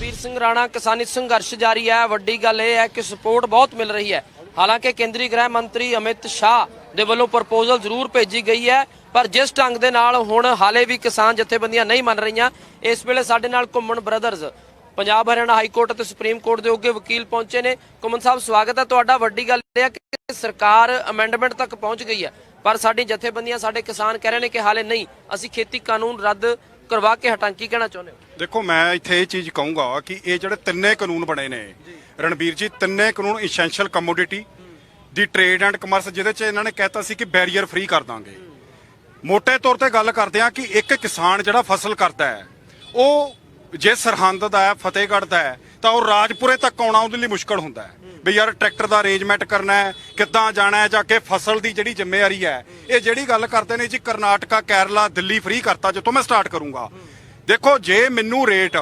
रणबीर सिंह राणा किसानी संघर्ष जारी है। वड्डी गल यह है कि सपोर्ट बहुत मिल रही है। हालांकि केंद्रीय गृह मंत्री अमित शाह दे वल्लों प्रपोजल जरूर भेजी गई है, पर जिस ढंग दे नाल हुण हाले भी किसान जथेबंदियां नहीं मन रही। इस वेले साडे नाल Ghumman brothers Punjab Haryana high court ते सुप्रीम कोर्ट के अगे वकील पहुंचे ने। घुम्मन साहब स्वागत है तुहाडा। वड्डी गल यह है कि सरकार अमेंडमेंट तक पहुंच गई है, पर साडी जथेबंदियां साडे किसान कह रहे हैं कि हाले नहीं, असीं खेती कानून रद्द करवा के हटां। की कहना चाहुंदे हो? देखो, मैं इत्थे ये चीज़ कहूँगा कि ये ਜਿਹੜੇ ਤਿੰਨੇ ਕਾਨੂੰਨ ਬਣੇ ਨੇ ਰਣਬੀਰ ਜੀ, ਤਿੰਨੇ ਕਾਨੂੰਨ essential commodity the trade and commerce, ਜਿਹਦੇ 'ਚ ਇਹਨਾਂ ਨੇ ਕਹਿਤਾ ਸੀ ਕਿ ਬੈਰੀਅਰ ਫ੍ਰੀ ਕਰ ਦਾਂਗੇ। ਮੋਟੇ ਤੌਰ ਤੇ ਗੱਲ ਕਰਦੇ ਆ ਕਿ ਇੱਕ ਕਿਸਾਨ ਜਿਹੜਾ ਫਸਲ ਕਰਦਾ ਹੈ, ਉਹ ਜੇ ਸਰਹੰਦ ਦਾ ਹੈ, ਫਤਿਹਗੜ੍ਹ ਦਾ ਹੈ, ਤਾਂ ਉਹ ਰਾਜਪੁਰੇ ਤੱਕ ਆਉਣਾ ਉਹਦੇ ਲਈ ਮੁਸ਼ਕਲ ਹੁੰਦਾ ਹੈ ਵੀ ਯਾਰ ਟਰੈਕਟਰ ਦਾ ਅਰੇਂਜਮੈਂਟ ਕਰਨਾ ਹੈ, ਕਿੱਦਾਂ ਜਾਣਾ ਹੈ, ਜਾ ਕੇ ਫਸਲ ਦੀ ਜਿਹੜੀ ਜ਼ਿੰਮੇਵਾਰੀ ਹੈ। ਇਹ ਜਿਹੜੀ ਗੱਲ ਕਰਦੇ ਨੇ ਜੀ ਕਰਨਾਟਕਾ, ਕੇਰਲਾ, ਦਿੱਲੀ ਫ੍ਰੀ ਕਰਤਾ। ਜਿੱਥੋਂ ਮੈਂ ਸਟਾਰਟ ਕਰੂੰਗਾ, ਦੇਖੋ ਜੇ ਮੈਨੂੰ ਰੇਟ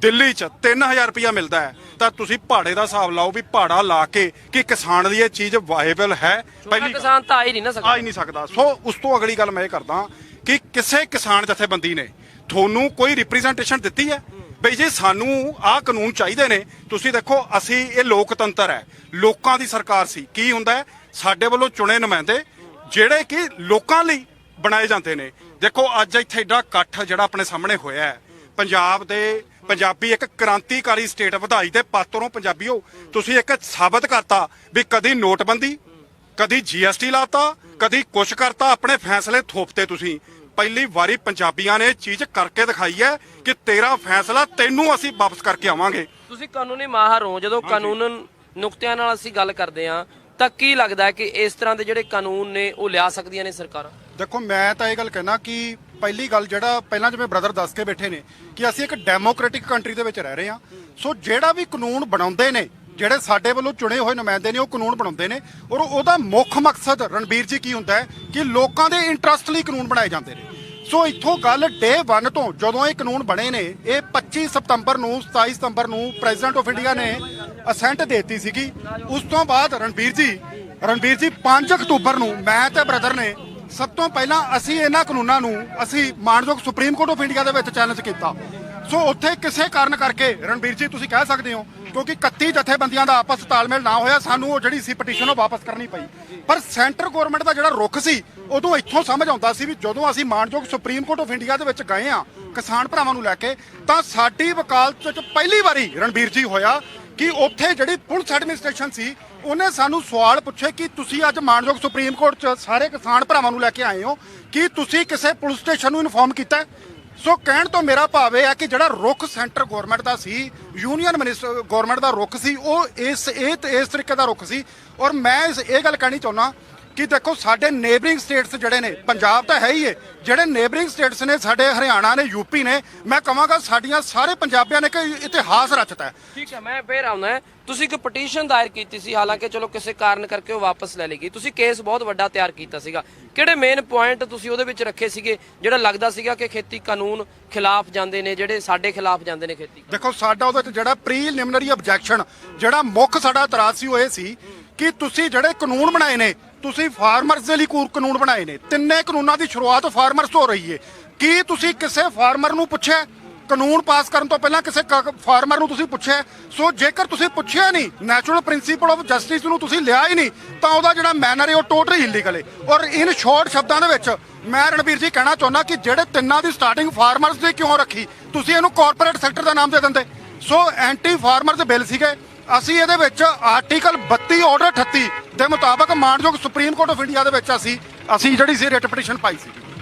ਦਿੱਲੀ 'ਚ 3000 ਰੁਪਇਆ ਮਿਲਦਾ ਹੈ ਤਾਂ ਤੁਸੀਂ ਭਾੜੇ ਦਾ ਹਿਸਾਬ ਲਾਓ ਵੀ ਭਾੜਾ ਲਾ ਕੇ ਕਿ ਕਿਸਾਨ ਦੀ ਇਹ ਚੀਜ਼ ਵਾਇਬਲ ਹੈ। ਪਹਿਲੀ ਕਿਸਾਨ ਤਾਂ ਆ ਹੀ ਨਹੀਂ ਸਕਦਾ। ਸੋ ਉਸ ਤੋਂ ਅਗਲੀ ਗੱਲ ਮੈਂ ਇਹ ਕਰਦਾ ਕਿ ਕਿਸੇ ਕਿਸਾਨ ਜਥੇਬੰਦੀ ਨੇ ਤੁਹਾਨੂੰ ਕੋਈ ਰਿਪਰੈਜ਼ੈਂਟੇਸ਼ਨ ਦਿੱਤੀ ਹੈ ਬਈ ਜੀ ਸਾਨੂੰ ਆਹ ਕਾਨੂੰਨ ਚਾਹੀਦੇ ਨੇ? ਤੁਸੀਂ ਦੇਖੋ, ਅਸੀਂ ਇਹ ਲੋਕਤੰਤਰ ਹੈ, ਲੋਕਾਂ ਦੀ ਸਰਕਾਰ ਸੀ। ਕੀ ਹੁੰਦਾ ਹੈ, ਸਾਡੇ ਵੱਲੋਂ ਚੁਣੇ ਨੁਮਾਇੰਦੇ ਜਿਹੜੇ ਕਿ ਲੋਕਾਂ ਲਈ ਬਣਾਏ ਜਾਂਦੇ ਨੇ। ਦੇਖੋ ਅੱਜ ਇੱਥੇ ਏਡਾ ਇਕੱਠ ਜਿਹੜਾ ਆਪਣੇ ਸਾਹਮਣੇ ਹੋਇਆ ਹੈ, ਪੰਜਾਬ ਦੇ ਪੰਜਾਬੀ ਇੱਕ ਕ੍ਰਾਂਤੀਕਾਰੀ ਸਟੇਟ ਵਧਾਈ ਦੇ ਪਾਤਰੋਂ ਪੰਜਾਬੀਓ, ਤੁਸੀਂ ਇੱਕ ਸਾਬਤ ਕਰਤਾ ਵੀ ਕਦੀ ਨੋਟਬੰਦੀ, ਕਦੀ GST ਲਾਤਾ, ਕਦੀ ਕੁਛ ਕਰਤਾ, ਆਪਣੇ ਫੈਸਲੇ ਥੋਪਤੇ ਤੁਸੀਂ। ਪਹਿਲੀ ਵਾਰੀ ਪੰਜਾਬੀਆਂ ਨੇ ਇਹ ਚੀਜ਼ ਕਰਕੇ ਦਿਖਾਈ ਹੈ ਕਿ ਤੇਰਾ ਫੈਸਲਾ ਤੈਨੂੰ ਅਸੀਂ ਵਾਪਸ ਕਰਕੇ ਆਵਾਂਗੇ। ਤੁਸੀਂ ਕਾਨੂੰਨੀ ਮਾਹਰ ਹੋ, ਜਦੋਂ ਕਾਨੂੰਨ ਨੁਕਤਿਆਂ ਨਾਲ ਅਸੀਂ ਗੱਲ ਕਰਦੇ ਹਾਂ ਤਾਂ ਕੀ ਲੱਗਦਾ ਹੈ ਕਿ ਇਸ ਤਰ੍ਹਾਂ ਦੇ ਜਿਹੜੇ ਕਾਨੂੰਨ ਨੇ ਉਹ ਲਿਆ ਸਕਦੀਆਂ ਨੇ ਸਰਕਾਰਾਂ? ਦੇਖੋ, ਮੈਂ ਤਾਂ ਇਹ ਗੱਲ ਕਹਿਣਾ ਕਿ ਪਹਿਲੀ ਗੱਲ ਜਿਹੜਾ ਪਹਿਲਾਂ ਜਿਵੇਂ ਬ੍ਰਦਰ ਦੱਸ ਕੇ ਬੈਠੇ ਨੇ ਕਿ ਅਸੀਂ ਇੱਕ ਡੈਮੋਕ੍ਰੈਟਿਕ ਕੰਟਰੀ ਦੇ ਵਿੱਚ ਰਹਿ ਰਹੇ ਹਾਂ। ਸੋ ਜਿਹੜਾ ਵੀ ਕਾਨੂੰਨ ਬਣਾਉਂਦੇ ਨੇ, ਜਿਹੜੇ ਸਾਡੇ ਵੱਲੋਂ ਚੁਣੇ ਹੋਏ ਨੁਮਾਇੰਦੇ ਨੇ, ਉਹ ਕਾਨੂੰਨ ਬਣਾਉਂਦੇ ਨੇ ਔਰ ਉਹਦਾ ਮੁੱਖ ਮਕਸਦ ਰਣਬੀਰ ਜੀ ਕੀ ਹੁੰਦਾ ਹੈ ਕਿ ਲੋਕਾਂ ਦੇ ਇੰਟਰਸਟ ਲਈ ਕਾਨੂੰਨ ਬਣਾਏ ਜਾਂਦੇ ਨੇ। ਸੋ ਇੱਥੋਂ ਗੱਲ ਡੇ 1 ਤੋਂ ਜਦੋਂ ਇਹ ਕਾਨੂੰਨ ਬਣੇ ਨੇ, ਇਹ 25 ਸਤੰਬਰ ਨੂੰ 27 ਸਤੰਬਰ ਨੂੰ ਪ੍ਰੈਜ਼ੀਡੈਂਟ ਆਫ ਇੰਡੀਆ ਨੇ ਅਸੈਂਟ ਦੇਤੀ ਸੀਗੀ। ਉਸ ਤੋਂ ਬਾਅਦ ਰਣਬੀਰ ਜੀ 5 ਅਕਤੂਬਰ ਨੂੰ ਮੈਂ ਤੇ ਬ੍ਰਦਰ ਨੇ ਸਭ ਤੋਂ ਪਹਿਲਾਂ ਅਸੀਂ ਇਹਨਾਂ ਕਾਨੂੰਨਾਂ ਨੂੰ ਅਸੀਂ ਮਾਣਯੋਗ ਸੁਪਰੀਮ ਕੋਰਟ ਆਫ ਇੰਡੀਆ ਦੇ ਵਿੱਚ ਚੈਲੰਜ ਕੀਤਾ। ਸੋ ਉੱਥੇ ਕਿਸੇ ਕਾਰਨ ਕਰਕੇ ਰਣਬੀਰ ਜੀ ਤੁਸੀਂ ਕਹਿ ਸਕਦੇ ਹੋ ਕਿਉਂਕਿ 31 ਜਥੇਬੰਦੀਆਂ ਦਾ ਆਪਸ ਤਾਲਮੇਲ ਨਾ ਹੋਇਆ, ਸਾਨੂੰ ਉਹ ਜਿਹੜੀ ਸੀ ਪਟੀਸ਼ਨ ਉਹ ਵਾਪਸ ਕਰਨੀ ਪਈ। ਪਰ ਸੈਂਟਰ ਗਵਰਨਮੈਂਟ ਦਾ ਜਿਹੜਾ ਰੁਖ ਸੀ, ਉਦੋਂ ਇੱਥੋਂ ਸਮਝ ਆਉਂਦਾ ਸੀ ਵੀ ਜਦੋਂ ਅਸੀਂ ਮਾਣਯੋਗ ਸੁਪਰੀਮ ਕੋਰਟ ਆਫ ਇੰਡੀਆ ਦੇ ਵਿੱਚ ਗਏ ਆ ਕਿਸਾਨ ਭਰਾਵਾਂ ਨੂੰ ਲੈ ਕੇ, ਤਾਂ ਸਾਡੀ ਵਕਾਲਤ 'ਚ ਪਹਿਲੀ ਵਾਰੀ ਰਣਬੀਰ ਜੀ ਹੋਇਆ ਕਿ ਉੱਥੇ ਜਿਹੜੀ ਪੁਲਿਸ ਐਡਮਿਨਿਸਟ੍ਰੇਸ਼ਨ ਸੀ ਉਹਨੇ ਸਾਨੂੰ ਸਵਾਲ ਪੁੱਛੇ ਕਿ ਤੁਸੀਂ ਅੱਜ ਮਾਣਯੋਗ ਸੁਪਰੀਮ ਕੋਰਟ 'ਚ ਸਾਰੇ ਕਿਸਾਨ ਭਰਾਵਾਂ ਨੂੰ ਲੈ ਕੇ ਆਏ ਹੋ, ਕੀ ਤੁਸੀਂ ਕਿਸੇ ਪੁਲਿਸ ਸਟੇਸ਼ਨ ਨੂੰ ਇਨਫੋਰਮ ਕੀਤਾ? ਸੋ ਕਹਿਣ ਤੋਂ ਮੇਰਾ ਭਾਵ ਇਹ ਹੈ ਕਿ ਜਿਹੜਾ ਰੁਖ ਸੈਂਟਰ ਗਵਰਨਮੈਂਟ ਦਾ ਸੀ, ਯੂਨੀਅਨ ਮਿਨਿਸਟਰ ਗਵਰਨਮੈਂਟ ਦਾ ਰੁਖ ਸੀ, ਉਹ ਇਸ ਤਰੀਕੇ ਦਾ ਰੁਖ ਸੀ। ਔਰ ਮੈਂ ਇਹ ਗੱਲ ਕਹਿਣੀ ਚਾਹੁੰਦਾ ਕਿ ਦੇਖੋ ਸਾਡੇ ਨੇਬਰਿੰਗ ਸਟੇਟਸ ਜਿਹੜੇ ਨੇ, ਪੰਜਾਬ ਤਾਂ ਹੈ ਹੀ ਹੈ, ਜਿਹੜੇ ਨੇਬਰਿੰਗ ਸਟੇਟਸ ਨੇ ਸਾਡੇ ਹਰਿਆਣਾ ਨੇ, ਯੂਪੀ ਨੇ, ਮੈਂ ਕਹਾਂਗਾ ਸਾਡੀਆਂ ਸਾਰੇ ਪੰਜਾਬੀਆਂ ਨੇ ਕਿ ਇਤਿਹਾਸ ਰਚਤਾ ਹੈ। ਠੀਕ ਹੈ, ਮੈਂ ਫੇਰ ਆਉਣਾ। ਤੁਸੀਂ ਇੱਕ ਪਟੀਸ਼ਨ ਦਾਇਰ ਕੀਤੀ ਸੀ, ਹਾਲਾਂਕਿ ਚਲੋ ਕਿਸੇ ਕਾਰਨ ਕਰਕੇ ਉਹ ਵਾਪਸ ਲੈ ਲਈ ਗਈ। ਤੁਸੀਂ ਕੇਸ ਬਹੁਤ ਵੱਡਾ ਤਿਆਰ ਕੀਤਾ ਸੀਗਾ, ਕਿਹੜੇ ਮੇਨ ਪੁਆਇੰਟ ਤੁਸੀਂ ਉਹਦੇ ਵਿੱਚ ਰੱਖੇ ਸੀਗੇ ਜਿਹੜਾ ਲੱਗਦਾ ਸੀਗਾ ਕਿ ਖੇਤੀ ਕਾਨੂੰਨ ਖਿਲਾਫ ਜਾਂਦੇ ਨੇ, ਜਿਹੜੇ ਸਾਡੇ ਖਿਲਾਫ ਜਾਂਦੇ ਨੇ ਖੇਤੀ? ਦੇਖੋ, ਸਾਡਾ ਉਹਦੇ 'ਚ ਜਿਹੜਾ ਪ੍ਰੀਲਿਮਿਨਰੀ ਆਬਜੈਕਸ਼ਨ, ਜਿਹੜਾ ਮੁੱਖ ਸਾਡਾ ਇਤਰਾਜ਼ ਸੀ, ਉਹ ਇਹ ਸੀ ਕਿ ਤੁਸੀਂ ਜਿਹੜੇ ਕਾਨੂੰਨ ਬਣਾਏ ਨੇ, ਤੁਸੀਂ ਫਾਰਮਰਸ ਦੇ ਲਈ ਕਾਨੂੰਨ ਬਣਾਏ ਨੇ। ਤਿੰਨੇ ਕਾਨੂੰਨਾਂ ਦੀ ਸ਼ੁਰੂਆਤ ਫਾਰਮਰਸ ਤੋਂ ਹੋ ਰਹੀ ਹੈ। ਕੀ ਤੁਸੀਂ ਕਿਸੇ ਫਾਰਮਰ ਨੂੰ ਪੁੱਛਿਆ ਕਾਨੂੰਨ ਪਾਸ ਕਰਨ ਤੋਂ ਪਹਿਲਾਂ? ਕਿਸੇ ਫਾਰਮਰ ਨੂੰ ਤੁਸੀਂ ਪੁੱਛਿਆ? ਸੋ ਜੇਕਰ ਤੁਸੀਂ ਪੁੱਛਿਆ ਨਹੀਂ, ਨੈਚੁਰਲ ਪ੍ਰਿੰਸੀਪਲ ਆਫ ਜਸਟਿਸ ਨੂੰ ਤੁਸੀਂ ਲਿਆ ਹੀ ਨਹੀਂ, ਤਾਂ ਉਹਦਾ ਜਿਹੜਾ ਮੈਨਰ ਹੈ ਉਹ ਟੋਟਲੀ ਇਲੀਗਲ ਹੈ। ਔਰ ਇਨ ਸ਼ੋਰਟ ਸ਼ਬਦਾਂ ਦੇ ਵਿੱਚ ਮੈਂ ਰਣਬੀਰ ਜੀ ਕਹਿਣਾ ਚਾਹੁੰਦਾ ਕਿ ਜਿਹੜੇ ਤਿੰਨਾਂ ਦੀ ਸਟਾਰਟਿੰਗ ਫਾਰਮਰਸ ਦੀ ਕਿਉਂ ਰੱਖੀ? ਤੁਸੀਂ ਇਹਨੂੰ ਕਾਰਪੋਰੇਟ ਸੈਕਟਰ ਦਾ ਨਾਮ ਦੇ ਦਿੰਦੇ। ਸੋ ਐਂਟੀ ਫਾਰਮਰਸ ਬਿੱਲ ਸੀਗੇ। ਅਸੀਂ ਇਹਦੇ ਵਿੱਚ ਆਰਟੀਕਲ 32 ਆਰਡਰ 38 ਦੇ ਮੁਤਾਬਕ ਮਾਣਯੋਗ ਸੁਪਰੀਮ ਕੋਰਟ ਆਫ ਇੰਡੀਆ ਦੇ ਵਿੱਚ ਅਸੀਂ ਜਿਹੜੀ ਸੀ ਰਿਟ ਪਟੀਸ਼ਨ ਪਾਈ ਸੀ।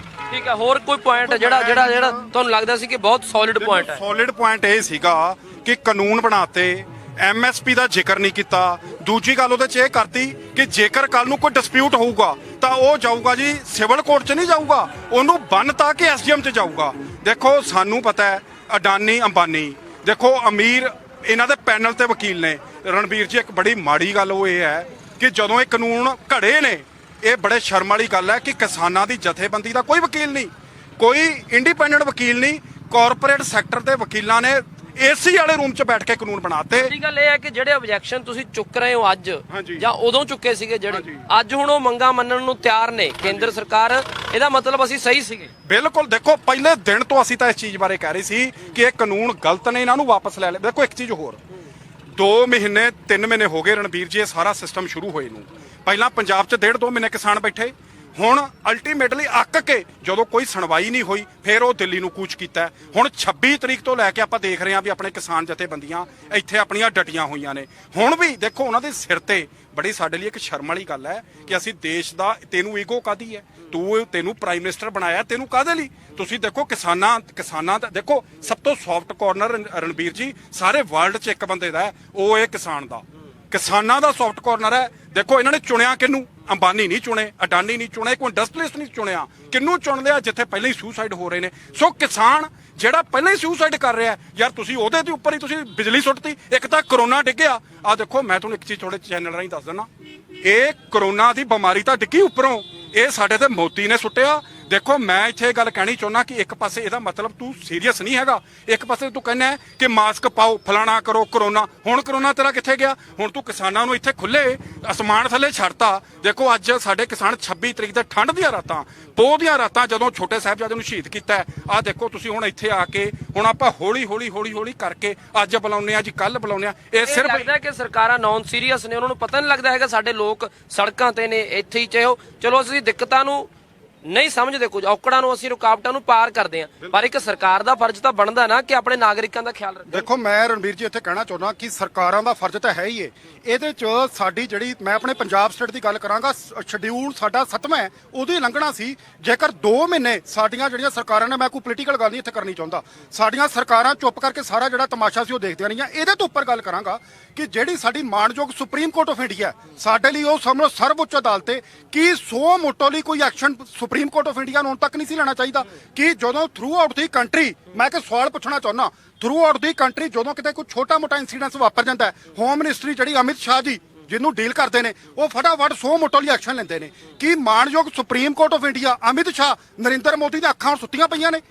ਠੀਕ ਹੈ, ਹੋਰ ਕੋਈ ਪੁਆਇੰਟ ਜਿਹੜਾ ਤੁਹਾਨੂੰ ਲੱਗਦਾ ਸੀ ਕਿ ਬਹੁਤ ਸੋਲਿਡ ਪੁਆਇੰਟ ਹੈ? ਸੋਲਿਡ ਪੁਆਇੰਟ ਇਹ ਸੀਗਾ ਕਿ ਕਾਨੂੰਨ ਬਣਾਤੇ, MSP ਦਾ ਜ਼ਿਕਰ ਨਹੀਂ ਕੀਤਾ। ਦੂਜੀ ਗੱਲ ਉਹਦੇ 'ਚ ਇਹ ਕਰਤੀ ਕਿ ਜੇਕਰ ਕੱਲ ਨੂੰ ਕੋਈ ਡਿਸਪਿਊਟ ਹੋਊਗਾ ਤਾਂ ਉਹ ਜਾਊਗਾ ਜੀ ਸਿਵਲ ਕੋਰਟ 'ਚ ਨਹੀਂ ਜਾਊਗਾ, ਉਹਨੂੰ ਬੰਨਤਾ ਕਿ SDM 'ਚ ਜਾਊਗਾ। ਦੇਖੋ, ਸਾਨੂੰ ਪਤਾ ਹੈ ਅਡਾਨੀ ਅੰਬਾਨੀ, ਦੇਖੋ ਅਮੀਰ, ਇਹਨਾਂ ਦੇ ਪੈਨਲ ਤੇ ਵਕੀਲ ਨੇ। ਰਣਬੀਰ ਜੀ, ਇੱਕ ਬੜੀ ਮਾੜੀ ਗੱਲ ਉਹ ਇਹ ਹੈ ਕਿ ਜਦੋਂ ਇਹ ਕਾਨੂੰਨ ਘੜੇ ਨੇ, ਇਹ ਬੜੇ ਸ਼ਰਮ ਵਾਲੀ ਗੱਲ ਹੈ ਕਿ ਕਿਸਾਨਾਂ ਦੀ ਜਥੇਬੰਦੀ ਦਾ ਕੋਈ ਵਕੀਲ ਨਹੀਂ, ਕੋਈ ਇੰਡੀਪੈਂਡੈਂਟ ਵਕੀਲ ਨਹੀਂ, ਕਾਰਪੋਰੇਟ ਸੈਕਟਰ ਦੇ ਵਕੀਲਾਂ ਨੇ ਏਸੀ ਵਾਲੇ ਰੂਮ 'ਚ ਬੈਠ ਕੇ ਕਾਨੂੰਨ ਬਣਾਤੇ। ਵੱਡੀ ਗੱਲ ਇਹ ਹੈ ਕਿ ਜਿਹੜੇ ਆਬਜੈਕਸ਼ਨ ਤੁਸੀਂ ਚੁੱਕ ਰਹੇ ਹੋ ਅੱਜ ਜਾਂ ਉਦੋਂ ਚੁੱਕੇ ਸੀਗੇ ਜਿਹੜੇ ਅੱਜ ਹੁਣ ਉਹ ਮੰਗਾਂ ਮੰਨਣ ਨੂੰ ਤਿਆਰ ਨੇ ਕੇਂਦਰ ਸਰਕਾਰ, ਇਹਦਾ ਮਤਲਬ ਅਸੀਂ ਸਹੀ ਸੀਗੇ। ਬਿਲਕੁਲ, ਦੇਖੋ ਪਹਿਲੇ ਦਿਨ ਤੋਂ ਅਸੀਂ ਤਾਂ ਇਸ ਚੀਜ਼ ਬਾਰੇ ਕਹਿ ਰਹੇ ਸੀ ਕਿ ਇਹ ਕਾਨੂੰਨ ਗਲਤ ਨੇ, ਇਹਨਾਂ ਨੂੰ ਵਾਪਸ ਲੈ ਲੈ। ਦੇਖੋ ਇੱਕ ਚੀਜ਼ ਹੋਰ, 2 ਮਹੀਨੇ 3 ਮਹੀਨੇ ਹੋ ਗਏ ਰਣਬੀਰ ਜੀ ਇਹ ਸਾਰਾ ਸਿਸਟਮ ਸ਼ੁਰੂ ਹੋਏ ਨੂੰ। ਪਹਿਲਾਂ ਪੰਜਾਬ 'ਚ 1.5-2 ਮਹੀਨੇ ਕਿਸਾਨ ਬੈਠੇ, ਹੁਣ ਅਲਟੀਮੇਟਲੀ ਅੱਕ ਕੇ ਜਦੋਂ ਕੋਈ ਸੁਣਵਾਈ ਨਹੀਂ ਹੋਈ ਫਿਰ ਉਹ ਦਿੱਲੀ ਨੂੰ ਕੂਚ ਕੀਤਾ। ਹੁਣ 26 ਤਰੀਕ ਤੋਂ ਲੈ ਕੇ ਆਪਾਂ ਦੇਖ ਰਹੇ ਹਾਂ ਵੀ ਆਪਣੇ ਕਿਸਾਨ ਜਥੇਬੰਦੀਆਂ ਇੱਥੇ ਆਪਣੀਆਂ ਡਟੀਆਂ ਹੋਈਆਂ ਨੇ। ਹੁਣ ਵੀ ਦੇਖੋ ਉਹਨਾਂ ਦੇ ਸਿਰ ਤੇ ਬੜੀ ਸਾਡੇ ਲਈ ਇੱਕ ਸ਼ਰਮ ਵਾਲੀ ਗੱਲ ਹੈ ਕਿ ਅਸੀਂ ਦੇਸ਼ ਦਾ, ਤੈਨੂੰ ਈਗੋ ਕਾਹਦੀ ਹੈ, ਤੈਨੂੰ ਪ੍ਰਾਈਮ ਮਿਨਿਸਟਰ ਬਣਾਇਆ, ਤੈਨੂੰ ਕਾਹਦੇ ਲਈ? ਤੁਸੀਂ ਦੇਖੋ ਕਿਸਾਨਾਂ ਦਾ ਦੇਖੋ ਸਭ ਤੋਂ ਸੌਫਟ ਕਾਰਨਰ ਰਣਬੀਰ ਜੀ ਸਾਰੇ ਵਰਲਡ 'ਚ ਇੱਕ ਬੰਦੇ ਦਾ, ਉਹ ਇਹ ਕਿਸਾਨਾਂ ਦਾ ਸੌਫਟ ਕਾਰਨਰ ਹੈ। ਦੇਖੋ ਇਹਨਾਂ ਨੇ ਚੁਣਿਆ ਕਿਹਨੂੰ? ਅੰਬਾਨੀ ਨਹੀਂ ਚੁਣੇ, ਅਡਾਨੀ ਨਹੀਂ ਚੁਣੇ, ਕੋਈ ਇੰਡਸਟਰੀਅਲਿਸਟ ਨਹੀਂ ਚੁਣਿਆ। ਕਿਹਨੂੰ ਚੁਣਦੇ ਆ? ਜਿੱਥੇ ਪਹਿਲਾਂ ਹੀ ਸੁਸਾਈਡ ਹੋ ਰਹੇ ਨੇ। ਸੋ ਕਿਸਾਨ ਜਿਹੜਾ ਪਹਿਲਾਂ ਹੀ ਸੁਸਾਈਡ ਕਰ ਰਿਹਾ ਯਾਰ, ਤੁਸੀਂ ਉਹਦੇ ਦੇ ਉੱਪਰ ਹੀ ਤੁਸੀਂ ਬਿਜਲੀ ਸੁੱਟਤੀ। ਇੱਕ ਤਾਂ ਕਰੋਨਾ ਡਿੱਗਿਆ, ਆ ਦੇਖੋ ਮੈਂ ਤੁਹਾਨੂੰ ਇੱਕ ਚੀਜ਼ ਥੋੜੇ ਚੈਨਲ ਰਾਹੀਂ ਦੱਸ ਦਿੰਦਾ, ਇਹ ਕਰੋਨਾ ਦੀ ਬਿਮਾਰੀ ਤਾਂ ਡਿੱਗੀ ਉੱਪਰੋਂ, ਇਹ ਸਾਡੇ ਤੇ ਮੋਦੀ ਨੇ ਸੁੱਟਿਆ। ਦੇਖੋ ਮੈਂ ਇੱਥੇ ਇਹ ਗੱਲ ਕਹਿਣੀ ਚਾਹੁੰਦਾ ਕਿ ਇੱਕ ਪਾਸੇ ਇਹਦਾ ਮਤਲਬ ਤੂੰ ਸੀਰੀਅਸ ਨਹੀਂ ਹੈਗਾ, ਇੱਕ ਪਾਸੇ ਤੂੰ ਕਹਿੰਦਾ ਹੈ ਕਿ ਮਾਸਕ ਪਾਓ, ਫਲਾਣਾ ਕਰੋ, ਕਰੋਨਾ। ਹੁਣ ਕਰੋਨਾ ਤੇਰਾ ਕਿੱਥੇ ਗਿਆ? ਹੁਣ ਤੂੰ ਕਿਸਾਨਾਂ ਨੂੰ ਇੱਥੇ ਖੁੱਲੇ ਅਸਮਾਨ ਥੱਲੇ ਛੱਡਤਾ। ਦੇਖੋ ਅੱਜ ਸਾਡੇ ਕਿਸਾਨ 26 ਤਰੀਕ ਦੇ ਠੰਡ ਦੀਆਂ ਰਾਤਾਂ, ਪੋਹ ਦੀਆਂ ਰਾਤਾਂ ਜਦੋਂ ਛੋਟੇ ਸਾਹਿਬਜ਼ਾਦੇ ਨੂੰ ਸ਼ਹੀਦ ਕੀਤਾ, ਆਹ ਦੇਖੋ ਤੁਸੀਂ ਹੁਣ ਇੱਥੇ ਆ ਕੇ ਹੁਣ ਆਪਾਂ ਹੌਲੀ ਕਰਕੇ ਅੱਜ ਬੁਲਾਉਂਦੇ ਆ ਜੀ, ਕੱਲ ਬੁਲਾਉਂਦੇ ਆ। ਇਹ ਸਿਰਫ ਲੱਗਦਾ ਕਿ ਸਰਕਾਰਾਂ ਨੌਨ ਸੀਰੀਅਸ ਨੇ, ਉਹਨਾਂ ਨੂੰ ਪਤਾ ਨਹੀਂ ਲੱਗਦਾ ਹੈਗਾ ਸਾਡੇ ਲੋਕ ਸੜਕਾਂ ਤੇ ਨੇ, ਇੱਥੇ ਹੀ ਚਾਹੋ। ਚਲੋ ਅਸੀਂ ਦਿੱਕਤਾਂ ਨੂੰ ਨਹੀਂ ਸਮਝਦੇ, ਕੁਝ ਔਕੜਾਂ ਨੂੰ ਅਸੀਂ ਰੁਕਾਵਟਾਂ ਨੂੰ ਪਾਰ ਕਰਦੇ ਹਾਂ, ਪਰ ਇੱਕ ਸਰਕਾਰ ਦਾ ਫਰਜ਼ ਤਾਂ ਬਣਦਾ ਨਾ ਕਿ ਆਪਣੇ ਨਾਗਰਿਕਾਂ ਦਾ ਖਿਆਲ ਰੱਖੇ। ਦੇਖੋ ਮੈਂ ਰਣਬੀਰ ਜੀ ਇੱਥੇ ਕਹਿਣਾ ਚਾਹੁੰਦਾ ਕਿ ਸਰਕਾਰਾਂ ਦਾ ਫਰਜ਼ ਤਾਂ ਹੈ ਹੀ ਏ। ਇਹਦੇ 'ਚ ਸਾਡੀ ਜਿਹੜੀ, ਮੈਂ ਆਪਣੇ ਪੰਜਾਬ ਸਟੇਟ ਦੀ ਗੱਲ ਕਰਾਂਗਾ, ਸ਼ਡਿਊਲ ਸਾਡਾ 7ਵਾਂ ਹੈ, ਉਹਦੀ ਲੰਘਣਾ ਸੀ। ਜੇਕਰ 2 ਮਹੀਨੇ ਸਾਡੀਆਂ ਜਿਹੜੀਆਂ ਸਰਕਾਰਾਂ ਨੇ, ਮੈਂ ਕੋਈ ਪੋਲੀਟੀਕਲ ਗੱਲ ਨਹੀਂ ਇੱਥੇ ਕਰਨੀ ਚਾਹੁੰਦਾ, ਸਾਡੀਆਂ ਸਰਕਾਰਾਂ ਚੁੱਪ ਕਰਕੇ ਸਾਰਾ ਜਿਹੜਾ ਤਮਾਸ਼ਾ ਸੀ ਉਹ ਦੇਖਦੀਆਂ ਰਹੀਆਂ। ਇਹਦੇ ਤੋਂ ਉੱਪਰ ਗੱਲ ਕਰਾਂਗਾ ਕਿ ਜਿਹੜੀ ਸਾਡੀ ਮਾਣਯੋਗ ਸੁਪਰੀਮ ਕੋਰਟ ਆਫ ਇੰਡੀਆ, ਸਾਡੇ ਲਈ ਉਹ ਸਮਝੋ ਸਰਵਉੱਚ ਅਦਾਲਤ ਹੈ, ਕਿ ਸੋ ਮੋਟੋ ਲਈ ਕੋਈ action supreme court of India ਨੂੰ ਹੁਣ ਤੱਕ ਨਹੀਂ ਸੀ ਲੈਣਾ ਚਾਹੀਦਾ? ਕਿ ਜਦੋਂ ਥਰੂ ਆਊਟ ਦੀ ਕੰਟਰੀ, ਮੈਂ ਕਿ ਸਵਾਲ ਪੁੱਛਣਾ ਚਾਹੁੰਦਾ, ਥਰੂ ਆਊਟ ਦੀ ਕੰਟਰੀ ਜਦੋਂ ਕਿਤੇ ਕੋਈ ਛੋਟਾ ਮੋਟਾ ਇਨਸੀਡੈਂਸ ਵਾਪਰ ਜਾਂਦਾ ਹੈ, ਹੋਮ ਮਿਨਿਸਟਰੀ ਜਿਹੜੀ ਅਮਿਤ ਸ਼ਾਹ ਜੀ ਜਿਹਨੂੰ ਡੀਲ ਕਰਦੇ ਨੇ, ਉਹ ਫਟਾਫਟ ਸੋ ਮੋਟੋ ਲਈ ਐਕਸ਼ਨ ਲੈਂਦੇ ਨੇ। ਕਿ ਮਾਣਯੋਗ supreme court of India, Amit Shah, Narendra Modi ਦੀਆਂ ਅੱਖਾਂ ਸੁੱਤੀਆਂ ਪਈਆਂ ਨੇ?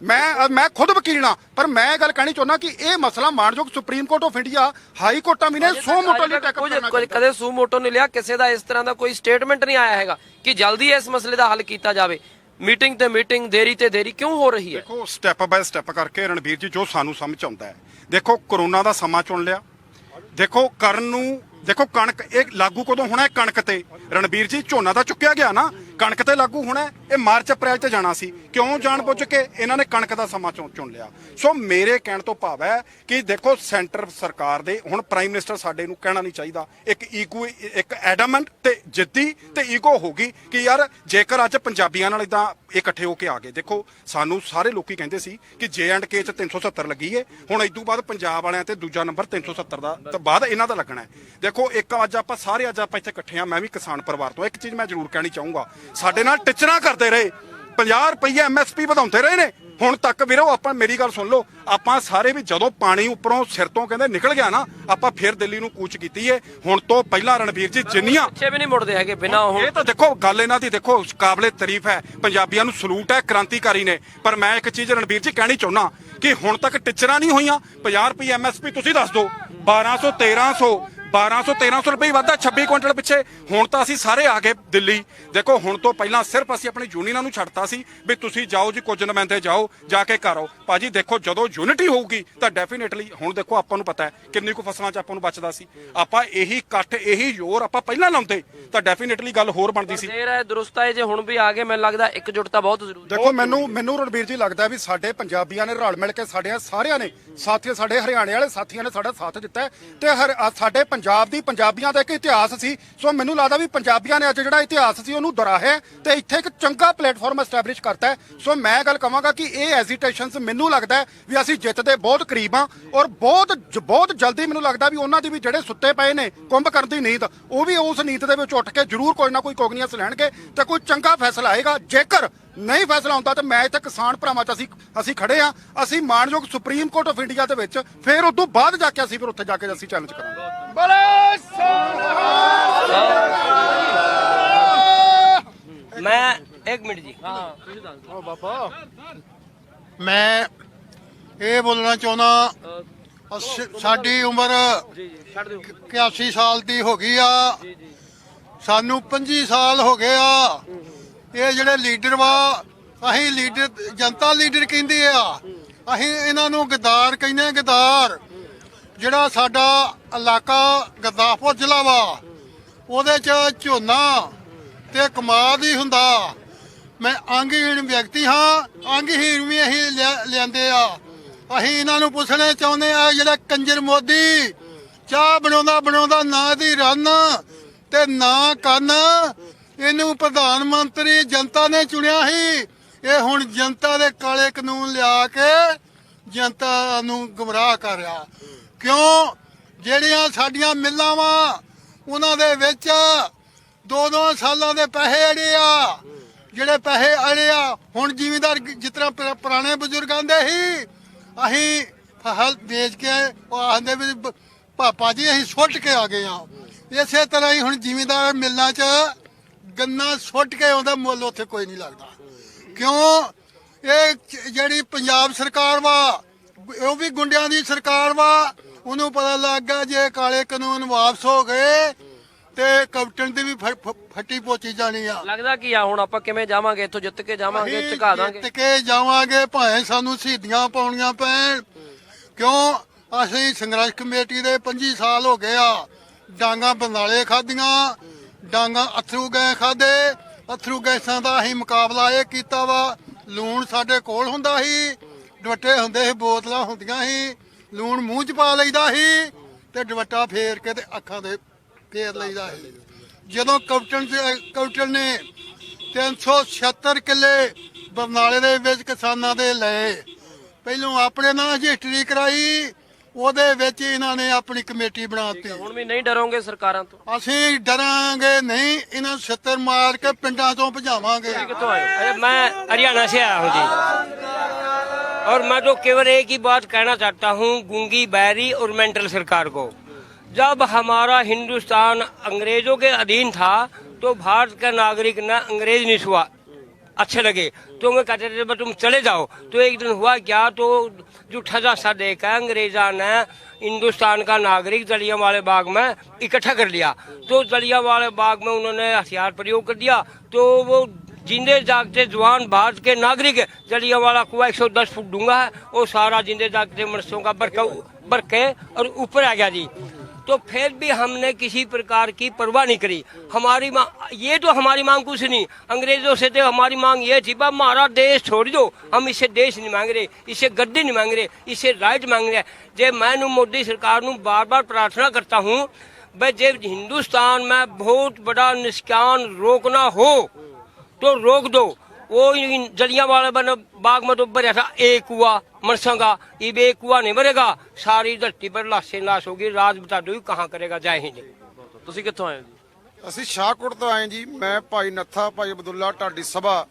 ਮੈਂ ਖੁਦ ਵਕੀਲ ਹਾਂ, ਪਰ ਮੈਂ ਇਹ ਗੱਲ ਕਹਿਣੀ ਚਾਹੁੰਦਾ ਕਿ ਇਹ ਮਸਲਾ ਮਾਣਯੋਗ supreme court of India, high ਕੋਰਟਾਂ ਵੀ ਨੇ ਸੋ ਮੋਟੋ ਲਈ ਟੈਕਅਪ ਕਰਨਾ ਚਾਹੀਦਾ। ਕਦੇ ਸੂ ਮੋਟੋ ਨਹੀਂ ਲਿਆ, ਕਿਸੇ ਦਾ ਇਸ ਤਰ੍ਹਾਂ ਦਾ ਕੋਈ ਸਟੇਟਮੈਂਟ ਨਹੀਂ ਆਇਆ ਹੈਗਾ ਕਿ ਜਲਦੀ ਇਸ ਮਸਲੇ ਦਾ ਹੱਲ ਕੀਤਾ ਜਾਵੇ। ਮੀਟਿੰਗ ਤੇ ਮੀਟਿੰਗ, ਦੇਰੀ ਤੇ ਦੇਰੀ ਕਿਉਂ ਹੋ ਰਹੀ ਹੈ? ਦੇਖੋ ਸਟੈਪ ਬਾਏ ਸਟੈਪ ਕਰਕੇ ਰਣਬੀਰ ਜੀ ਜੋ ਸਾਨੂੰ ਸਮਝ ਆਉਂਦਾ ਹੈ, ਦੇਖੋ ਕਰੋਨਾ ਦਾ ਸਮਾਂ ਚੁਣ ਲਿਆ। ਦੇਖੋ ਕਰਨ ਨੂੰ, ਦੇਖੋ ਕਣਕ ਇਹ ਲਾਗੂ ਕਦੋਂ ਹੋਣਾ? ਕਣਕ ਤੇ ਰਣਬੀਰ ਜੀ ਝੋਨਾ ਤਾਂ ਚੁੱਕਿਆ ਗਿਆ ਨਾ, ਕਣਕ ਤੇ ਲਾਗੂ ਹੋਣਾ। ਇਹ ਮਾਰਚ ਅਪ੍ਰੈਲ ਤੇ ਜਾਣਾ ਸੀ, ਕਿਉਂ ਜਾਣ ਬੁੱਝ ਕੇ ਇਹਨਾਂ ਨੇ ਕਣਕ ਦਾ ਸਮਾਂ ਚੁਣ ਲਿਆ। ਸੋ ਮੇਰੇ ਕਹਿਣ ਤੋਂ ਭਾਵ ਹੈ ਕਿ ਦੇਖੋ ਸੈਂਟਰ ਸਰਕਾਰ ਦੇ, ਹੁਣ ਪ੍ਰਾਈਮ ਮਿਨਿਸਟਰ ਸਾਡੇ ਨੂੰ ਕਹਿਣਾ ਨਹੀਂ ਚਾਹੀਦਾ, ਇੱਕ ਐਡਮੈਂਟ ਤੇ ਜਿੱਦੀ ਤੇ ਈਗੋ ਹੋਗੀ ਕਿ ਯਾਰ ਜੇਕਰ ਅੱਜ ਪੰਜਾਬੀਆਂ ਨਾਲ ਇਦਾਂ ਇਕੱਠੇ ਹੋ ਕੇ ਆ ਗਏ। ਦੇਖੋ ਸਾਨੂੰ ਸਾਰੇ ਲੋਕੀ ਕਹਿੰਦੇ ਸੀ ਕਿ J&K 'ਚ 370 ਲੱਗੀ ਏ, ਹੁਣ ਇਸ ਤੋਂ ਬਾਅਦ ਪੰਜਾਬ ਵਾਲਿਆਂ ਤੇ ਦੂਜਾ ਨੰਬਰ 370 ਦਾ ਤੋਂ ਬਾਅਦ ਇਹਨਾਂ ਦਾ ਲੱਗਣਾ ਹੈ। ਦੇਖੋ ਇੱਕ ਅੱਜ ਆਪਾਂ ਇੱਥੇ ਇਕੱਠੇ ਆ, ਮੈਂ ਵੀ ਕਿਸਾਨ ਪਰਿਵਾਰ ਤੋਂ। ਇੱਕ ਚੀਜ਼ ਮੈਂ ਜ਼ਰੂਰ ਕਹਿਣੀ ਚਾਹੂੰਗਾ, ਸਾਡੇ ਨਾਲ ਟਿਚਰਾਂ ਕਰਦੇ ਰਹੇ, 50 ਰੁਪਏ MSP ਵਧਾਉਂਦੇ ਰਹੇ ਨੇ ਹੁਣ ਤੱਕ। ਵੀਰੋ ਆਪਾਂ ਮੇਰੀ ਗੱਲ ਸੁਣ ਲਓ, ਆਪਾਂ ਸਾਰੇ ਵੀ ਜਦੋਂ ਪਾਣੀ ਉੱਪਰੋਂ ਸਿਰ ਤੋਂ ਕਹਿੰਦੇ ਨਿਕਲ ਗਿਆ ਨਾ, ਆਪਾਂ ਫਿਰ ਦਿੱਲੀ ਨੂੰ ਕੂਚ ਕੀਤੀ ਏ। ਹੁਣ ਤੋਂ ਪਹਿਲਾਂ ਰਣਬੀਰ ਜੀ ਜਿੰਨੀਆਂ ਪਿੱਛੇ ਵੀ ਨਹੀਂ ਮੁੜਦੇ ਹੈਗੇ ਬਿਨਾਂ ਉਹ। ਇਹ ਤਾਂ ਦੇਖੋ ਗੱਲ ਇਹਨਾਂ ਦੀ ਦੇਖੋ ਕਾਬਲੇ ਤਾਰੀਫ ਹੈ, ਪੰਜਾਬੀਆਂ ਨੂੰ ਸਲੂਟ ਹੈ, ਕ੍ਰਾਂਤੀਕਾਰੀ ਨੇ। ਪਰ ਮੈਂ ਇੱਕ ਚੀਜ਼ ਰਣਬੀਰ ਜੀ ਕਹਿਣੀ ਚਾਹੁੰਦਾ ਕਿ ਹੁਣ ਤੱਕ ਟਿਚਰਾਂ ਨਹੀਂ ਹੋਈਆਂ। 50 ਰੁਪਏ MSP ਤੁਸੀਂ ਦੱਸ ਦਿਓ, 1200-1300 ਰੁਪਏ ਵਾਧਾ 26 ਕੁਇੰਟਲ ਪਿੱਛੇ। ਹੁਣ ਤਾਂ ਅਸੀਂ ਸਾਰੇ ਆ ਗਏ ਦਿੱਲੀ। ਦੇਖੋ ਹੁਣ ਤੋਂ ਪਹਿਲਾਂ ਸਿਰਫ ਅਸੀਂ ਆਪਣੀ ਯੂਨੀਅਨਾਂ ਨੂੰ ਛੱਡਤਾ ਸੀ ਵੀ ਤੁਸੀਂ ਜਾਓ ਜੀ, ਕੁਝ ਨੁਮਾਇੰਦੇ ਜਾਓ, ਜਾ ਕੇ ਕਰੋ। ਭਾਜੀ ਦੇਖੋ ਜਦੋਂ ਯੂਨਿਟੀ ਹੋਊਗੀ ਤਾਂ ਡੈਫੀਨੇਟਲੀ, ਹੁਣ ਦੇਖੋ ਆਪਾਂ ਨੂੰ ਪਤਾ ਹੈ ਕਿੰਨੀ ਕੁ ਫਸਲਾਂ 'ਚ ਆਪਾਂ ਨੂੰ ਬਚਦਾ ਸੀ। ਆਪਾਂ ਇਹੀ ਇਕੱਠ, ਇਹੀ ਜ਼ੋਰ ਆਪਾਂ ਪਹਿਲਾਂ ਲਾਉਂਦੇ ਤਾਂ ਡੈਫੀਨੇਟਲੀ ਗੱਲ ਹੋਰ ਬਣਦੀ ਸੀ। ਦੇਰ ਹੈ ਦਰੁਸਤ ਹੈ, ਜੇ ਹੁਣ ਵੀ ਆ ਗਏ ਮੈਨੂੰ ਲੱਗਦਾ ਇੱਕਜੁੱਟਤਾ ਬਹੁਤ ਜ਼ਰੂਰੀ। ਦੇਖੋ ਮੈਨੂੰ ਰਣਬੀਰ ਜੀ ਲੱਗਦਾ ਵੀ ਸਾਡੇ ਪੰਜਾਬੀਆਂ ਨੇ ਰਲ ਮਿਲ ਕੇ, ਸਾਡੇ ਸਾਰਿਆਂ ਨੇ ਸਾਥੀ, ਸਾਡੇ ਹਰਿਆਣੇ ਵਾਲੇ ਸਾਥੀਆਂ ਨੇ ਸਾਡਾ ਸਾਥ ਦਿੱਤਾ ਤੇ ਸਾਡੇ ਪੰਜਾਬ ਦੀ, ਪੰਜਾਬੀਆਂ ਦਾ ਇੱਕ ਇਤਿਹਾਸ ਸੀ। ਸੋ ਮੈਨੂੰ ਲੱਗਦਾ ਵੀ ਪੰਜਾਬੀਆਂ ਨੇ ਅੱਜ ਜਿਹੜਾ ਇਤਿਹਾਸ ਸੀ ਉਹਨੂੰ ਦੁਹਰਾਇਆ ਤੇ ਇੱਥੇ ਇੱਕ ਚੰਗਾ ਪਲੇਟਫਾਰਮ ਐਸਟੈਬਲਿਸ਼ ਕਰਤਾ ਹੈ। ਸੋ ਮੈਂ ਗੱਲ ਕਹਾਂਗਾ ਕਿ ਇਹ ਐਜੀਟੇਸ਼ਨਸ ਮੈਨੂੰ ਲੱਗਦਾ ਵੀ ਅਸੀਂ ਜਿੱਤ ਦੇ ਬਹੁਤ ਕਰੀਬ ਆ, ਔਰ ਬਹੁਤ ਜਲਦੀ ਮੈਨੂੰ ਲੱਗਦਾ ਵੀ ਉਹਨਾਂ ਦੀ ਵੀ ਜਿਹੜੇ ਸੁੱਤੇ ਪਏ ਨੇ ਕੁੰਭ ਕਰਨ ਦੀ ਨੀਂਦ, ਉਹ ਵੀ ਉਸ ਨੀਂਦ ਦੇ ਵਿੱਚ ਉੱਠ ਕੇ ਜ਼ਰੂਰ ਕੋਈ ਨਾ ਕੋਈ ਕੋਗਨੀਅਸ ਲੈਣਗੇ ਤੇ ਕੋਈ ਚੰਗਾ ਫੈਸਲਾ ਆਏਗਾ। ਜੇਕਰ ਨਹੀਂ ਫੈਸਲਾ ਹੁੰਦਾ ਤਾਂ ਮੈਂ ਇੱਥੇ ਕਿਸਾਨ ਭਰਾਵਾਂ 'ਚ ਅਸੀਂ ਖੜੇ ਆ। ਅਸੀਂ ਮਾਣਯੋਗ ਸੁਪਰੀਮ ਕੋਰਟ ਆਫ ਇੰਡੀਆ ਦੇ ਵਿੱਚ ਫਿਰ ਉਸ ਤੋਂ ਬਾਅਦ ਜਾ ਕੇ ਅਸੀਂ ਫਿਰ ਉੱਥੇ ਜਾ ਕੇ ਅਸੀਂ ਚੈਲੰਜ ਕਰਾਂਗੇ। ਮੈਂ 1 ਮਿੰਟ ਜੀ, ਹਾਂ ਤੁਸੀਂ ਦੱਸ ਦਿਓ। ਬਾਬਾ ਮੈਂ ਇਹ ਬੋਲਣਾ ਚਾਹੁੰਦਾ ਸਾਡੀ ਉਮਰ ਜੀ ਛੱਡ ਦਿਓ 81 ਸਾਲ ਦੀ ਹੋ ਗਈ ਆ। ਸਾਨੂੰ 25 ਸਾਲ ਹੋ ਗਏ ਆ। ਇਹ ਜਿਹੜੇ ਲੀਡਰ ਵਾ, ਅਸੀਂ ਲੀਡਰ ਜਨਤਾ ਲੀਡਰ ਕਹਿੰਦੇ ਆ, ਅਸੀਂ ਇਹਨਾਂ ਨੂੰ ਗਦਾਰ ਕਹਿੰਦੇ, ਗਦਾਰ। ਜਿਹੜਾ ਸਾਡਾ ਇਲਾਕਾ ਗੁਰਦਾਸਪੁਰ ਜ਼ਿਲ੍ਹਾ ਵਾ, ਉਹਦੇ ਚ ਝੋਨਾ ਤੇ ਕਮਾਦ ਹੀ ਹੁੰਦਾ। ਮੈਂ ਅੰਗਹੀਣ ਵਿਅਕਤੀ ਹਾਂ, ਅੰਗਹੀਣ ਵੀ ਅਸੀਂ ਲਿਆਂਦੇ ਆ। ਅਸੀਂ ਇਹਨਾਂ ਨੂੰ ਪੁੱਛਣਾ ਚਾਹੁੰਦੇ ਆ, ਜਿਹੜਾ ਕੰਜਰ ਮੋਦੀ ਚਾਹ ਬਣਾਉਂਦਾ ਨਾ ਦੀ ਰਨ ਤੇ ਨਾ ਕੰਨ, ਇਹਨੂੰ ਪ੍ਰਧਾਨ ਮੰਤਰੀ ਜਨਤਾ ਨੇ ਚੁਣਿਆ ਸੀ। ਇਹ ਹੁਣ ਜਨਤਾ ਦੇ ਕਾਲੇ ਕਾਨੂੰਨ ਲਿਆ ਕੇ ਜਨਤਾ ਨੂੰ ਗੁੰਮਰਾਹ ਕਰ ਰਿਹਾ। ਕਿਉਂ? ਜਿਹੜੀਆਂ ਸਾਡੀਆਂ ਮਿੱਲਾਂ ਵਾ, ਉਹਨਾਂ ਦੇ ਵਿੱਚ 2-2 ਸਾਲਾਂ ਦੇ ਪੈਸੇ ਅੜੇ ਆ। ਜਿਹੜੇ ਪੈਸੇ ਅੜੇ ਆ, ਹੁਣ ਜ਼ਿਮੀਂਦਾਰ ਜਿਸ ਤਰ੍ਹਾਂ ਪੁਰਾਣੇ ਬਜ਼ੁਰਗ ਆਂਦੇ ਸੀ, ਅਸੀਂ ਫਸਲ ਵੇਚ ਕੇ ਉਹ ਆਂਦੇ ਵੀ ਪਾਪਾ ਜੀ ਅਸੀਂ ਸੁੱਟ ਕੇ ਆ ਗਏ ਆ। ਇਸੇ ਤਰ੍ਹਾਂ ਹੀ ਹੁਣ ਜ਼ਿਮੀਂਦਾਰ ਮਿੱਲਾਂ 'ਚ ਗੰਨਾ ਸੁੱਟ ਕੇ ਆਉਂਦਾ, ਮੁੱਲ ਉੱਥੇ ਕੋਈ ਨਹੀਂ ਲੱਗਦਾ। ਕਿਉਂ? ਇਹ ਜਿਹੜੀ ਪੰਜਾਬ ਸਰਕਾਰ ਵਾ, ਉਹ ਵੀ ਗੁੰਡਿਆਂ ਦੀ ਸਰਕਾਰ ਵਾ। ਉਹਨੂੰ ਪਤਾ ਲੱਗ ਗਿਆ ਜੇ ਕਾਲੇ ਕਾਨੂੰਨ ਵਾਪਸ ਹੋ ਗਏ ਤੇ ਕੈਪਟਨ ਦੀ ਵੀ ਫੱਟੀ ਪੋਚੀ ਜਾਣੀ ਆ। ਲੱਗਦਾ ਕੀ ਆ ਹੁਣ ਆਪਾਂ ਕਿਵੇਂ ਜਾਵਾਂਗੇ ਇੱਥੋਂ? ਜਿੱਤ ਕੇ ਜਾਵਾਂਗੇ, ਝੁਕਾ ਦਾਂਗੇ? ਜਿੱਤ ਕੇ ਜਾਵਾਂਗੇ, ਭਾਵੇਂ ਸਾਨੂੰ ਸ਼ਹੀਦੀਆਂ ਪਾਉਣੀਆਂ ਪੈਣ। ਕਿਉਂ? ਅਸੀਂ ਸੰਘਰਸ਼ ਕਮੇਟੀ ਦੇ 25 ਸਾਲ ਹੋ ਗਏ ਆ। ਡਾਂਗਾ ਬੰਦਾਲੇ ਖਾਧੀਆਂ, ਡਾਂਗਾ ਅਥਰੂ ਗੈਸ ਖਾਦੇ। ਅਥਰੂ ਗੈਸਾਂ ਦਾ ਅਸੀਂ ਮੁਕਾਬਲਾ ਇਹ ਕੀਤਾ ਵਾ। ਲੂਣ ਸਾਡੇ ਕੋਲ ਹੁੰਦਾ ਸੀ, ਦੁਪੱਟੇ ਹੁੰਦੇ ਸੀ, ਬੋਤਲਾਂ ਹੁੰਦੀਆਂ ਸੀ, ਲੂਣ ਮੂੰਹ 'ਚ ਪਾ ਲਈਦਾ ਸੀ ਤੇ ਦੁਪੱਟਾ ਫੇਰ ਕੇ ਤੇ ਅੱਖਾਂ ਦੇ ਫੇਰ ਲਈਦਾ ਸੀ। ਜਦੋਂ ਕੈਪਟਨ ਨੇ 376 ਕਿੱਲੇ ਬਰਨਾਲੇ ਦੇ ਵਿੱਚ ਕਿਸਾਨਾਂ ਦੇ ਲਏ, ਪਹਿਲੋਂ ਆਪਣੇ ਨਾਲ ਰਜਿਸਟਰੀ ਕਰਾਈ, ਉਹਦੇ ਵਿੱਚ ਇਹਨਾਂ ਨੇ ਆਪਣੀ ਕਮੇਟੀ ਬਣਾਤੀ। ਹੁਣ ਵੀ ਨਹੀਂ ਡਰੋਗੇ ਸਰਕਾਰਾਂ ਤੋਂ? ਅਸੀਂ ਡਰਾਂਗੇ ਨਹੀਂ, ਇਹਨਾਂ ਨੂੰ ਛਿੱਤਰ ਮਾਰ ਕੇ ਪਿੰਡਾਂ ਤੋਂ ਭਜਾਵਾਂਗੇ। ਕਿੱਥੋਂ ਆਏ? मैं हरियाणा से आया हूँ जी, और मैं तो केवल एक ही बात कहना चाहता हूँ गूंगी बहरी और मेंटल सरकार को। जब हमारा हिंदुस्तान अंग्रेजों के अधीन था तो भारत का नागरिक न अंग्रेज नहीं हुआ अच्छे लगे तो मैं कहते थे तुम चले जाओ। तो एक दिन हुआ क्या, तो जूठा जासा देखा अंग्रेजा ने हिंदुस्तान का नागरिक जलियांवाला बाग में इकट्ठा कर लिया। तो जलियांवाला बाग में उन्होंने हथियार प्रयोग कर दिया। तो वो जिंदे जागते जवान भारत के नागरिक, जलियांवाला कुआं 110 फुट डूंगा है, वो सारा जिंदे जागते मनुष्यों का बर के और ऊपर आ गया जी। तो फिर भी हमने किसी प्रकार की परवाह नहीं करी। हमारी मांग ये तो हमारी मांग कुछ नहीं, अंग्रेजों से तो हमारी मांग ये थी बा हमारा देश छोड़ दो। हम इससे देश नहीं मांग रहे, इससे गद्दी नहीं मांग रहे, इससे राइट मांग रहे। जे मैं मोदी सरकार नू बार बार प्रार्थना करता हूँ भाई जे हिंदुस्तान में बहुत बड़ा निष्कान रोकना हो तो रोक दो। वो जलियांवाला बाग में तो भरा था एक कुआ मनसा का, अब एक कुआ नहीं भरेगा, सारी धरती पर लाशें लाश होगी। राज बता दो कहाँ करेगा, जय हिंद। ਤੁਸੀਂ ਕਿੱਥੋਂ ਆਏ ਹੋ ਜੀ? ਅਸੀਂ ਸ਼ਾਹਕੋਟ ਤੋਂ ਆਏ ਜੀ। ਮੈਂ ਭਾਈ ਨੱਥਾ, ਭਾਈ ਅਬਦੁੱਲਾ ਢਾਡੀ ਸਭਾ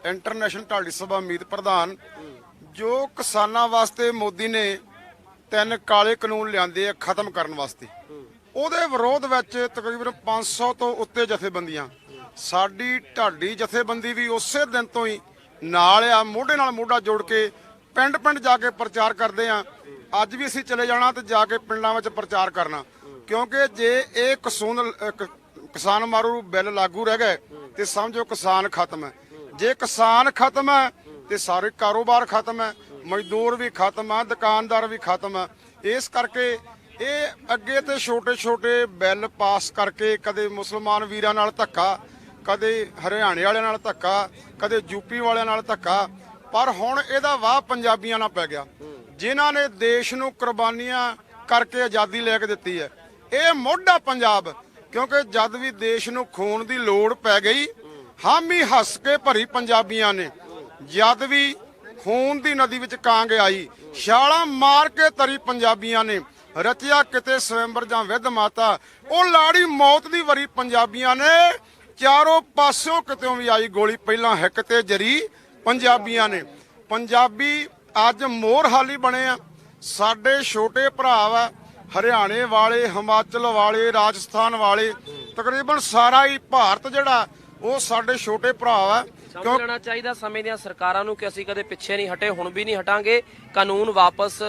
ਇੰਟਰਨੈਸ਼ਨਲ ਢਾਡੀ ਸਭਾ ਮੀਤ ਪ੍ਰਧਾਨ। ਜੋ ਕਿਸਾਨਾਂ ਵਾਸਤੇ ਮੋਦੀ ਨੇ 3 ਕਾਲੇ ਕਾਨੂੰਨ ਲਿਆਂਦੇ ਆ ਖਤਮ ਕਰਨ ਵਾਸਤੇ, ਉਹਦੇ ਵਿਰੋਧ ਵਿੱਚ ਤਕਰੀਬਨ 500 ਤੋਂ ਉੱਤੇ ਜਥੇਬੰਦੀਆਂ, ਸਾਡੀ ਢਾਡੀ ਜਥੇਬੰਦੀ ਵੀ ਉਸੇ ਦਿਨ ਤੋਂ ਹੀ ਨਾਲ ਆ, ਮੋਢੇ ਨਾਲ ਮੋਢਾ ਜੋੜ ਕੇ ਪਿੰਡ ਪਿੰਡ ਜਾ ਕੇ ਪ੍ਰਚਾਰ ਕਰਦੇ ਆ। ਅੱਜ ਵੀ ਅਸੀਂ ਚਲੇ ਜਾਣਾ ਤੇ ਜਾ ਕੇ ਪਿੰਡਾਂ ਵਿੱਚ ਪ੍ਰਚਾਰ ਕਰਨਾ, ਕਿਉਂਕਿ ਜੇ ਇਹ ਕਿਸਾਨ ਮਾਰੂ ਬਿੱਲ ਲਾਗੂ ਰਹਿ ਗਏ ਤੇ ਸਮਝੋ ਕਿਸਾਨ ਖਤਮ ਹੈ। ਜੇ ਕਿਸਾਨ ਖਤਮ ਹੈ ਤੇ ਸਾਰੇ ਕਾਰੋਬਾਰ ਖਤਮ ਹੈ, ਮਜ਼ਦੂਰ ਵੀ ਖਤਮ ਹੈ, ਦੁਕਾਨਦਾਰ ਵੀ ਖਤਮ ਹੈ। ਇਸ ਕਰਕੇ ਇਹ ਅੱਗੇ ਤੇ ਛੋਟੇ ਛੋਟੇ ਬਿੱਲ ਪਾਸ ਕਰਕੇ ਕਦੇ ਮੁਸਲਮਾਨ ਵੀਰਾਂ ਨਾਲ ਧੱਕਾ, ਕਦੇ ਹਰਿਆਣੇ ਵਾਲਿਆਂ ਨਾਲ ਧੱਕਾ, ਕਦੇ ਯੂਪੀ ਵਾਲਿਆਂ ਨਾਲ ਧੱਕਾ, ਪਰ ਹੁਣ ਇਹਦਾ ਵਾਹ ਪੰਜਾਬੀਆਂ ਨਾਲ ਪੈ ਗਿਆ, ਜਿਨ੍ਹਾਂ ਨੇ ਦੇਸ਼ ਨੂੰ ਕੁਰਬਾਨੀਆਂ ਕਰਕੇ ਆਜ਼ਾਦੀ ਲੈ ਕੇ ਦਿੱਤੀ ਹੈ। ਇਹ ਮੋਢਾ ਪੰਜਾਬ, ਕਿਉਂਕਿ ਜਦ ਵੀ ਦੇਸ਼ ਨੂੰ ਖੂਨ ਦੀ ਲੋੜ ਪੈ ਗਈ, ਹਾਮੀ ਹੱਸ ਕੇ ਭਰੀ ਪੰਜਾਬੀਆਂ ਨੇ। ਜਦ ਵੀ ਖੂਨ ਦੀ ਨਦੀ ਵਿੱਚ ਕਾਂਗ ਆਈ, ਛਾਲਾਂ ਮਾਰ ਕੇ ਤਰੀ ਪੰਜਾਬੀਆਂ ਨੇ। ਰਚਿਆ ਕਿਤੇ ਸਵੈਂਬਰ ਜਾਂ ਵਿਧ ਮਾਤਾ, ਉਹ ਲਾੜੀ ਮੌਤ ਦੀ ਵਰੀ ਪੰਜਾਬੀਆਂ ਨੇ। ਚਾਰੋਂ ਪਾਸਿਓਂ ਕਿਤੋਂ ਵੀ ਆਈ ਗੋਲੀ, ਪਹਿਲਾਂ ਹਿੱਕ ਤੇ ਜਰੀ ਪੰਜਾਬੀਆਂ ਨੇ। ਪੰਜਾਬੀ ਅੱਜ ਮੋਹਰ ਹਾਲੀ ਬਣੇ ਆ। ਸਾਡੇ ਛੋਟੇ ਭਰਾ ਵਾ ਹਰਿਆਣੇ ਵਾਲੇ, ਹਿਮਾਚਲ ਵਾਲੇ, ਰਾਜਸਥਾਨ ਵਾਲੇ, ਤਕਰੀਬਨ ਸਾਰਾ ਹੀ ਭਾਰਤ ਜਿਹੜਾ ਉਹ ਸਾਡੇ ਛੋਟੇ ਭਰਾ ਵਾ। ਸਮਝ ਲੈਣਾ ਚਾਹੀਦਾ ਸਮੇਂ ਦੀਆਂ ਸਰਕਾਰਾਂ ਨੂੰ ਕਿ ਅਸੀਂ ਕਦੇ ਪਿੱਛੇ ਨਹੀਂ ਹਟੇ, ਹੁਣ ਵੀ ਨਹੀਂ ਹਟਾਂਗੇ, ਕਾਨੂੰਨ ਵਾਪਸ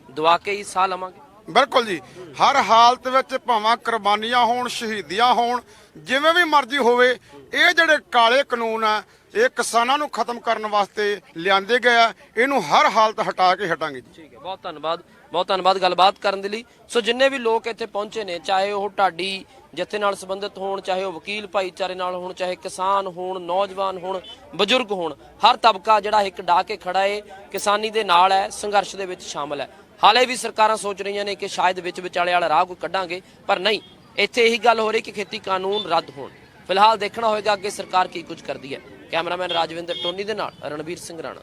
ਦਵਾ ਕੇ ਹੀ ਸਾਹ ਲਵਾਂਗੇ। ਬਿਲਕੁਲ ਜੀ, ਹਰ ਹਾਲਤ ਵਿੱਚ ਭਾਵੇਂ ਕੁਰਬਾਨੀਆਂ ਹੋਣ, ਸ਼ਹੀਦੀਆਂ ਹੋਣ, ਜਿਵੇਂ ਵੀ ਮਰਜ਼ੀ ਹੋਵੇ, ਇਹ ਜਿਹੜੇ ਕਾਲੇ ਕਾਨੂੰਨ ਆ ਇਹ ਕਿਸਾਨਾਂ ਨੂੰ ਖਤਮ ਕਰਨ ਵਾਸਤੇ ਲਿਆਂਦੇ ਗਏ ਆ, ਇਹਨੂੰ ਹਰ ਹਾਲਤ ਹਟਾ ਕੇ ਹਟਾਂਗੇ ਜੀ। ਠੀਕ ਹੈ, ਬਹੁਤ ਧੰਨਵਾਦ, ਬਹੁਤ ਧੰਨਵਾਦ ਗੱਲਬਾਤ ਕਰਨ ਦੇ ਲਈ। ਸੋ ਜਿੰਨੇ ਵੀ ਲੋਕ ਇੱਥੇ ਪਹੁੰਚੇ ਨੇ, ਚਾਹੇ ਉਹ ਢਾਡੀ ਜਥੇ ਨਾਲ ਸੰਬੰਧਿਤ ਹੋਣ, ਚਾਹੇ ਉਹ ਵਕੀਲ ਭਾਈਚਾਰੇ ਨਾਲ ਹੋਣ, ਚਾਹੇ ਕਿਸਾਨ ਹੋਣ, ਨੌਜਵਾਨ ਹੋਣ, ਬਜ਼ੁਰਗ ਹੋਣ, ਹਰ ਤਬਕਾ ਜਿਹੜਾ ਇੱਕ ਡਾ ਕੇ ਖੜਾ ਹੈ, ਕਿਸਾਨੀ ਦੇ ਨਾਲ ਹੈ, ਸੰਘਰਸ਼ ਦੇ ਵਿੱਚ ਸ਼ਾਮਲ ਹੈ। ਹਾਲੇ ਵੀ ਸਰਕਾਰਾਂ ਸੋਚ ਰਹੀਆਂ ਨੇ ਕਿ ਸ਼ਾਇਦ ਵਿੱਚ ਵਿਚਾਲੇ ਵਾਲਾ ਰਾਹ ਕੋਈ ਕੱਢਾਂਗੇ, ਪਰ ਨਹੀਂ, ਇੱਥੇ ਇਹੀ ਗੱਲ ਹੋ ਰਹੀ ਕਿ ਖੇਤੀ ਕਾਨੂੰਨ ਰੱਦ ਹੋਣ। ਫਿਲਹਾਲ ਦੇਖਣਾ ਹੋਏਗਾ ਅੱਗੇ ਸਰਕਾਰ ਕੀ ਕੁਝ ਕਰਦੀ ਹੈ। ਕੈਮਰਾਮੈਨ ਰਾਜਵਿੰਦਰ ਟੋਨੀ ਦੇ ਨਾਲ ਰਣਬੀਰ ਸਿੰਘ ਰਾਣਾ।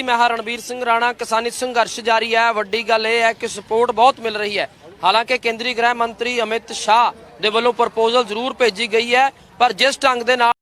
ਮੈਂ ਹਾਂ ਰਣਬੀਰ ਸਿੰਘ ਰਾਣਾ। ਕਿਸਾਨੀ ਸੰਘਰਸ਼ ਜਾਰੀ ਹੈ। ਵੱਡੀ ਗੱਲ ਇਹ ਹੈ ਕਿ ਸਪੋਰਟ ਬਹੁਤ ਮਿਲ ਰਹੀ ਹੈ। ਹਾਲਾਂਕਿ ਕੇਂਦਰੀ ਗ੍ਰਹਿ ਮੰਤਰੀ ਅਮਿਤ ਸ਼ਾਹ ਦੇ ਵੱਲੋਂ ਪ੍ਰਪੋਜ਼ਲ ਜ਼ਰੂਰ ਭੇਜੀ ਗਈ ਹੈ, ਪਰ ਜਿਸ ਢੰਗ ਦੇ ਨਾਲ